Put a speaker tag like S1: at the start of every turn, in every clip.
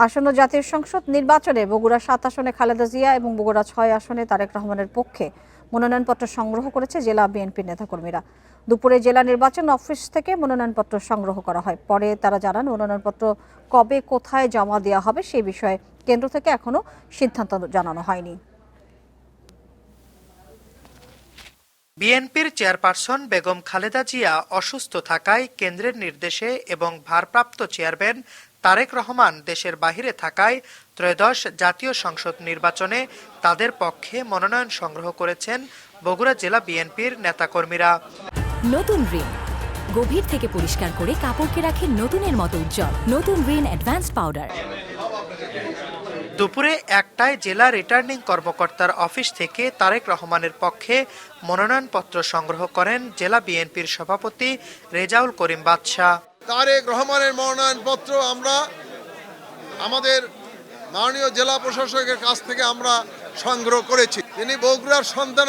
S1: আসন্ন জাতীয় সংসদ নির্বাচনে বগুড়া ৭ আসনে খালেদা জিয়া এবং বগুড়া ৬ আসনে তারেক রহমানের পক্ষে মনোনয়নপত্র সংগ্রহ করেছে জেলা বিএনপির নেতাকর্মীরা। দুপুরে জেলা নির্বাচন অফিস থেকে মনোনয়নপত্র সংগ্রহ করা হয়। পরে তারা জানান, মনোনয়নপত্র কবে কোথায় জমা দেওয়া হবে সেই বিষয়ে কেন্দ্র থেকে এখনো সিদ্ধান্ত জানানো হয়নি।
S2: বিএনপির চেয়ারপারসন বেগম খালেদা জিয়া অসুস্থ থাকায় কেন্দ্রের নির্দেশে এবং ভারপ্রাপ্ত চেয়ারম্যান তারেক রহমান দেশের বাহিরে থাকায় ত্রয়োদশ জাতীয় সংসদ নির্বাচনে তাদের পক্ষে মনোনয়ন সংগ্রহ করেছেন বগুড়া জেলা বিএনপির নেতাকর্মীরা।
S3: নতুন রিন গভীর থেকে পরিষ্কার করে কাপড়কে রাখে নতুনের মতো উজ্জ্বল। নতুন রিন অ্যাডভান্স পাউডার।
S2: দুপুরে ১টায় জেলা রিটার্নিং কর্মকর্তার অফিস থেকে তারেক রহমানের পক্ষে মনোনয়নপত্র সংগ্রহ করেন জেলা বিএনপির সভাপতি রেজাউল করিম বাদশাহ।
S4: তারেক রহমানের মনোনয়নপত্র আমরা আমাদের মাননীয় জেলা প্রশাসকের কাছ থেকে আমরা সংগ্রহ করেছি। তিনি বগুড়ার সন্তান,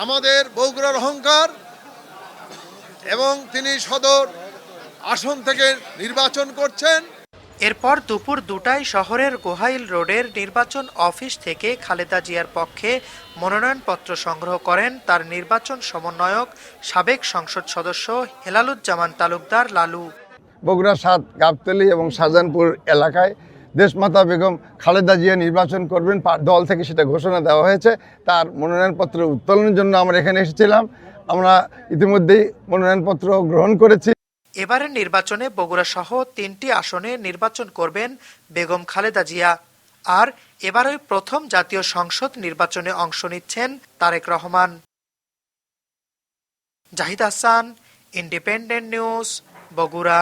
S4: আমাদের বগুড়ার অহংকার, এবং তিনি সদর আসন থেকে নির্বাচন করছেন।
S2: এরপর দুপুর 2টায় শহরের গোহাইল রোডের নির্বাচন অফিস থেকে খালেদা জিয়ার পক্ষে মনোনয়নপত্র সংগ্রহ করেন তার নির্বাচন সমন্বয়ক সাবেক সংসদ সদস্য হেলালুজ্জামান তালুকদার লালু।
S5: বগুড়া ৭, গাবতলী এবং শাহজাহানপুর এলাকায় দেশমাতা বেগম খালেদা জিয়া নির্বাচন করবেন, দল থেকে সেটা ঘোষণা দেওয়া হয়েছে। তার মনোনয়নপত্র উত্তোলনের জন্য আমরা এখানে এসেছিলাম। আমরা ইতিমধ্যেই মনোনয়নপত্র গ্রহণ করেছি।
S2: এবারের নির্বাচনে বগুড়া সহ 3টি আসনে নির্বাচন করবেন বেগম খালেদা জিয়া। আর এবারই প্রথম জাতীয় সংসদ নির্বাচনে অংশ নিচ্ছেন তারেক রহমান। Zahid Hasan, independent news, Bogura.